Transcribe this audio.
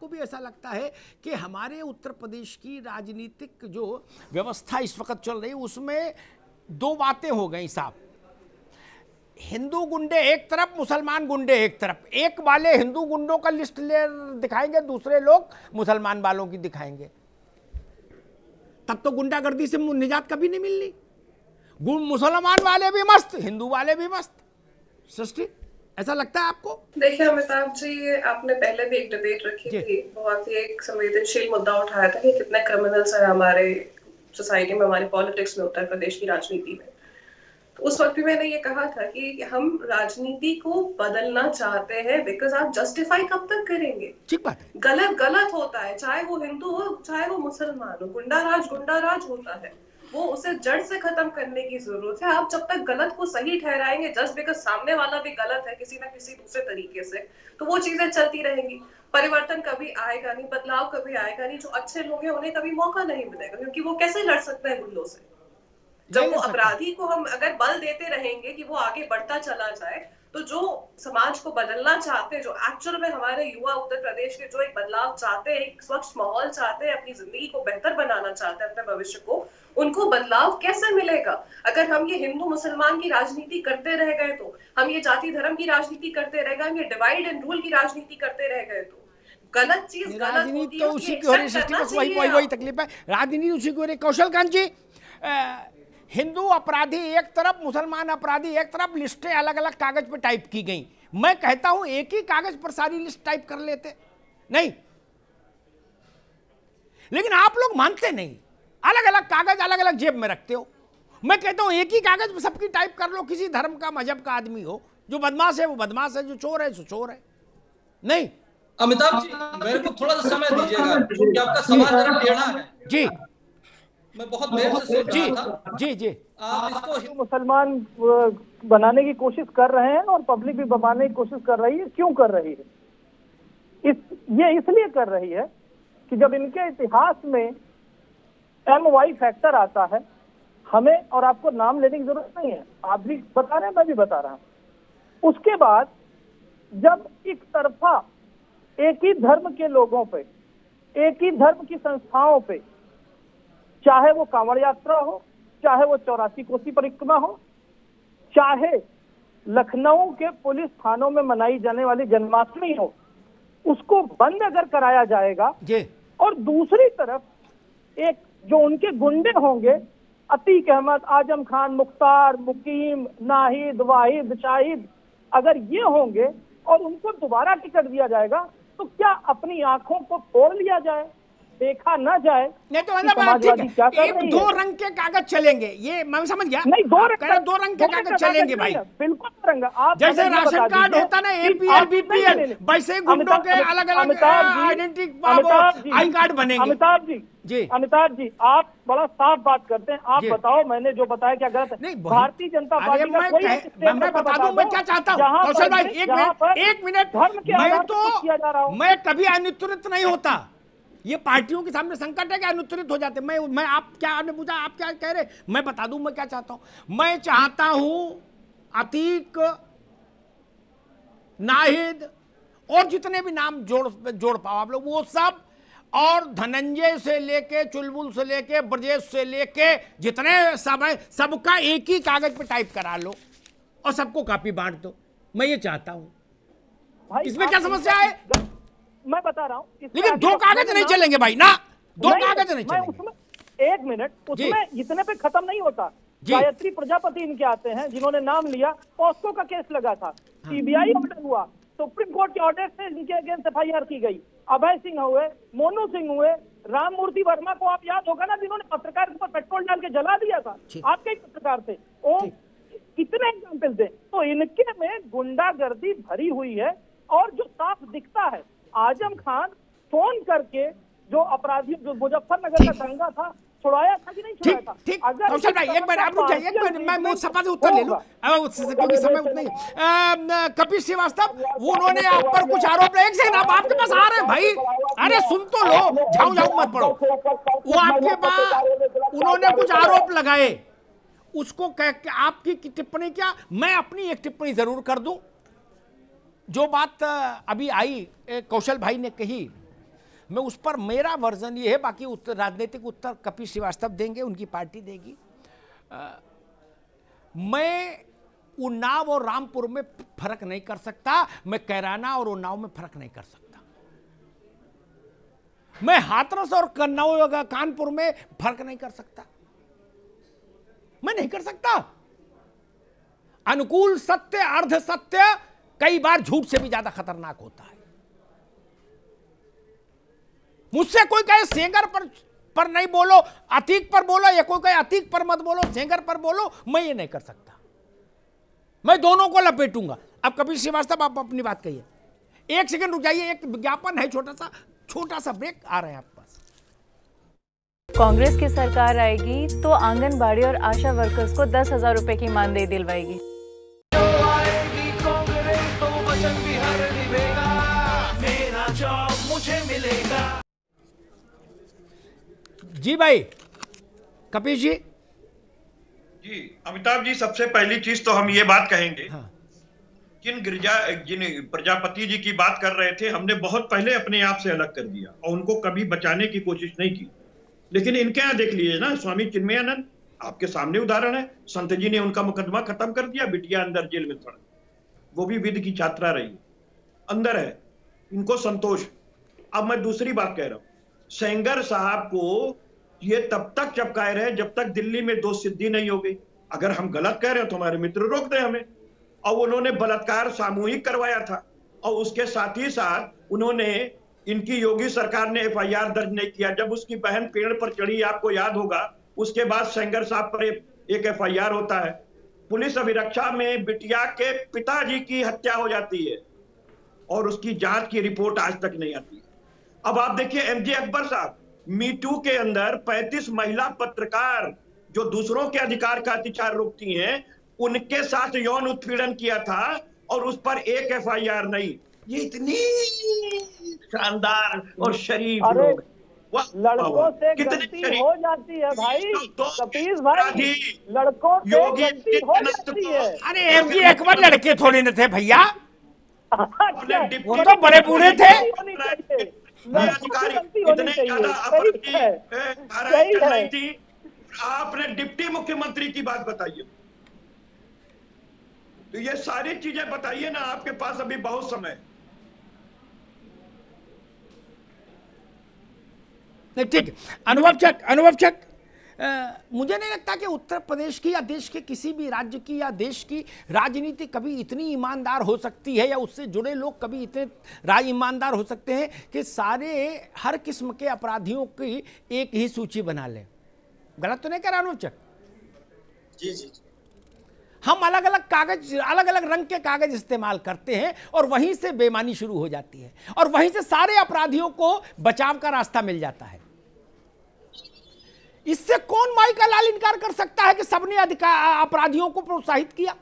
आपको भी ऐसा लगता है कि हमारे उत्तर प्रदेश की राजनीतिक जो व्यवस्था इस वक्त चल रही है उसमें दो बातें हो गई साहब, हिंदू गुंडे एक तरफ, मुसलमान गुंडे एक तरफ। एक वाले हिंदू गुंडों का लिस्ट ले दिखाएंगे, दूसरे लोग मुसलमान वालों की दिखाएंगे, तब तो गुंडागर्दी से निजात कभी नहीं मिलनी। मुसलमान वाले भी मस्त, हिंदू वाले भी मस्त। सृष्टि, ऐसा लगता है आपको? देखिए अमिताभ जी, आपने पहले भी एक डिबेट रखी थी, बहुत ही एक संवेदनशील मुद्दा उठाया था कि कितने क्रिमिनल्स हैं हमारे सोसाइटी में, हमारी पॉलिटिक्स में, उत्तर प्रदेश की राजनीति में। तो उस वक्त भी मैंने ये कहा था कि हम राजनीति को बदलना चाहते हैं, बिकॉज आप जस्टिफाई कब तक करेंगे? ठीक बात है, गलत गलत होता है, चाहे वो हिंदू हो चाहे वो मुसलमान हो, गुंडा राज होता है, वो उसे जड़ से खत्म करने की जरूरत है। आप जब तक गलत को सही ठहराएंगे जस्ट बिकॉज सामने वाला भी गलत है किसी ना किसी दूसरे तरीके से, तो वो चीजें चलती रहेंगी। परिवर्तन कभी आएगा नहीं, बदलाव कभी आएगा नहीं। जो अच्छे लोग हैं उन्हें कभी मौका नहीं मिलेगा, क्योंकि वो कैसे लड़ सकते हैं गुंडों से? जब वो अपराधी को हम अगर बल देते रहेंगे कि वो आगे बढ़ता चला जाए, तो जो समाज को बदलना चाहते हैं, जो एक्चुअल में हमारे युवा उत्तर प्रदेश के जो एक बदलाव चाहते हैं, एक स्वच्छ माहौल चाहते हैं, अपनी जिंदगी को बेहतर बनाना चाहते हैं, अपने भविष्य को, उनको बदलाव कैसे मिलेगा? अगर हम ये हिंदू मुसलमान की राजनीति करते रह गए, तो हम ये जाति धर्म की राजनीति करते रह गए, हम ये डिवाइड एंड रूल की राजनीति करते रह गए, तो गलत चीज गलत होती है। तो उसी की हो रही सृष्टि, बस वही तकलीफ है, राजनीति उसी की हो रही। कौशल कांत जी, हिंदू अपराधी एक तरफ, मुसलमान अपराधी एक तरफ, लिस्टें अलग अलग कागज पर टाइप की गई। मैं कहता हूं एक ही कागज पर सारी लिस्ट टाइप कर लेते, नहीं, लेकिन आप लोग मानते नहीं, अलग अलग कागज अलग अलग जेब में रखते हो। मैं कहता हूं एक ही कागज पर सबकी टाइप कर लो, किसी धर्म का मजहब का आदमी हो, जो बदमाश है वो बदमाश है, जो चोर है सो चोर है। नहीं अमिताभ जी, मेरे को थोड़ा सा समय दीजिएगा, क्योंकि आपका सवाल जरा टेढ़ा है जी, मैं बहुत देर से सोच रहा था। जी आप इसको मुसलमान बनाने की कोशिश कर रहे हैं और पब्लिक भी बनाने की कोशिश कर रही है। क्यों कर रही है? ये इसलिए कर रही है कि जब इनके इतिहास में MY फैक्टर आता है, हमें और आपको नाम लेने की जरूरत नहीं है, आप भी बता रहे हैं, मैं भी बता रहा हूं। उसके बाद जब एक तरफा एक ही धर्म के लोगों पे, एक ही धर्म की संस्थाओं पे, चाहे वो कांवड़ यात्रा हो, चाहे वो 84 कोसी परिक्रमा हो, चाहे लखनऊ के पुलिस थानों में मनाई जाने वाली जन्माष्टमी हो, उसको बंद अगर कराया जाएगा, और दूसरी तरफ एक जो उनके गुंडे होंगे, अतीक अहमद, आजम खान, मुख्तार, मुकीम, नाहिद, वाहिद, शाहिद, अगर ये होंगे और उनको दोबारा टिकट दिया जाएगा, तो क्या अपनी आंखों को फोड़ लिया जाए, देखा ना जाए? नहीं तो मतलब एक दो रंग के कागज चलेंगे, ये मैं समझ गया। नहीं, दो रंग के कागज चलेंगे भाई, बिल्कुल रंग। आप जैसे राशन कार्ड होता ना APL BPL, वैसे गुंडों के अलग अलग आइडेंटिटी आई कार्ड बनेंगे। अमिताभ जी, आप बड़ा साफ बात करते हैं। आप बताओ, मैंने जो बताया क्या गलत है? भारतीय जनता पार्टी का कोई मैं बता दूं मैं क्या चाहता हूँ। कौशल भाई एक मिनट, मैं कभी अनुत्तरित नहीं होता। ये पार्टियों के सामने संकट है कि अनुत्तरित हो जाते। मैं आप क्या, आपने पूछा आप क्या कह रहे, मैं बता दूं मैं क्या चाहता हूं। मैं चाहता हूं अतीक, नाहिद और जितने भी नाम जोड़ पाओ आप लोग, वो सब, और धनंजय से लेके, चुलबुल से लेके, ब्रजेश से लेके, जितने समय, सबका एक ही कागज पे टाइप करा लो और सबको कॉपी बांट दो। मैं ये चाहता हूं, इसमें क्या समस्या है? मैं बता रहा हूँ, लेकिन दो कागज नहीं चलेंगे भाई ना, दो कागज नहीं चलेंगे। एक मिनट, उसमें इतने पे खत्म नहीं होता। गायत्री प्रजापति इनके आते हैं, जिन्होंने नाम लिया, पॉस्को का केस लगा था, CBI ऑर्डर हुआ, सुप्रीम कोर्ट के ऑर्डर से इनके अगेंस्ट FIR की गई। अभय सिंह हुए, मोनू सिंह हुए, राममूर्ति वर्मा को आप याद होगा ना, जिन्होंने पत्रकार के ऊपर पेट्रोल डाल के जला दिया था, आपके ही पत्रकार थे। कितने एग्जाम्पल थे। तो इनके में गुंडागर्दी भरी हुई है, और जो साफ दिखता है, आजम खान फोन करके जो अपराधियों, जो मुजफ्फरनगर का दंगा था, छुड़ाया था कि नहीं छुड़ाया था? ठीक, कौशल भाई एक मिनट आप रुक जाइए, एक मिनट मैं मुझ सपा से उत्तर ले लूं, क्योंकि समय उतना ही। कपिल श्रीवास्तव, उन्होंने आप पर कुछ आरोप, एक सेकंड, आप आपके पास आ रहे हैं भाई, अरे सुन तो लो, झाऊ मत पड़ो। वो आपके पास उन्होंने कुछ आरोप लगाए, उसको कह के आपकी टिप्पणी क्या? मैं अपनी एक टिप्पणी जरूर कर दूं। जो बात अभी आई, कौशल भाई ने कही मैं उस पर मेरा वर्जन ये है, बाकी उत्तर राजनीतिक उत्तर कपिल श्रीवास्तव देंगे, उनकी पार्टी देगी। मैं उन्नाव और रामपुर में फर्क नहीं कर सकता, मैं कैराना और उन्नाव में फर्क नहीं कर सकता, मैं हाथरस और कानपुर में फर्क नहीं कर सकता, मैं नहीं कर सकता। अनुकूल सत्य, अर्ध सत्य कई बार झूठ से भी ज्यादा खतरनाक होता है। मुझसे कोई कहे सेंगर पर नहीं बोलो, अतीक पर बोलो, या कोई कहे अतीक पर मत बोलो, सेंगर पर बोलो, मैं ये नहीं कर सकता। मैं दोनों को लपेटूंगा। अब कपिल श्रीवास्तव आप अपनी बात कहिए। एक सेकंड रुक जाइए, एक विज्ञापन है, छोटा सा ब्रेक, आ रहे हैं आपके पास। कांग्रेस की सरकार आएगी तो आंगनबाड़ी और आशा वर्कर्स को 10,000 रुपए की मानदेय दिलवाएगी। मुझे मिलेगा। जी भाई कपिल जी। जी अमिताभ जी, सबसे पहली चीज तो हम ये बात कहेंगे, हाँ। जिन प्रजापति जी की बात कर रहे थे, हमने बहुत पहले अपने आप से अलग कर दिया और उनको कभी बचाने की कोशिश नहीं की। लेकिन इनके यहाँ देख लीजिए ना, स्वामी चिन्मयानंद आपके सामने उदाहरण है, संत जी ने उनका मुकदमा खत्म कर दिया, बिटिया अंदर जेल में सड़, वो भी विधि की छात्रा रही, अंदर है, इनको संतोष। अब मैं दूसरी बात कह रहा हूं, सेंगर साहब को ये तब तक चपकाए रहे जब तक दिल्ली में दोष सिद्धि नहीं हो गई। अगर हम गलत कह रहे हैं तो हमारे मित्र रोक दें हमें। और उन्होंने बलात्कार सामूहिक करवाया था, और उसके साथ ही साथ उन्होंने, इनकी योगी सरकार ने FIR दर्ज नहीं किया। जब उसकी बहन पेड़ पर चढ़ी, आपको याद होगा, उसके बाद सेंगर साहब पर एक FIR होता है। पुलिस अभिरक्षा में बिटिया के पिताजी की हत्या हो जाती है और उसकी जांच की रिपोर्ट आज तक नहीं आती। अब आप देखिए MJ अकबर साहब, मीटू के अंदर 35 महिला पत्रकार जो दूसरों के अधिकार का अत्याचार रोकती हैं, उनके साथ यौन उत्पीड़न किया था और उस पर एक FIR नहीं। ये इतनी शानदार और शरीफ लोग, लड़कों से गलती हो जाती है भाई, कपिल भाई, लड़कों से गलती हो जाती है। अरे MJ अकबर लड़के थोड़े न थे भैया, वो तो बड़े बूढ़े थे। इतने ज्यादा थी। आपने डिप्टी मुख्यमंत्री की बात बताइए, तो ये सारी चीजें बताइए ना, आपके पास अभी बहुत समय। ठीक, अनुभव चक, मुझे नहीं लगता कि उत्तर प्रदेश की या देश के किसी भी राज्य की या देश की राजनीति कभी इतनी ईमानदार हो सकती है, या उससे जुड़े लोग कभी इतने ईमानदार हो सकते हैं कि सारे हर किस्म के अपराधियों की एक ही सूची बना लें। गलत तो नहीं कह रहा अनुभव चक? जी जी। हम अलग अलग कागज, अलग अलग रंग के कागज इस्तेमाल करते हैं और वहीं से बेईमानी शुरू हो जाती है और वहीं से सारे अपराधियों को बचाव का रास्ता मिल जाता है। इससे कौन माई का लाल इनकार कर सकता है कि सबने अपराधियों को प्रोत्साहित किया?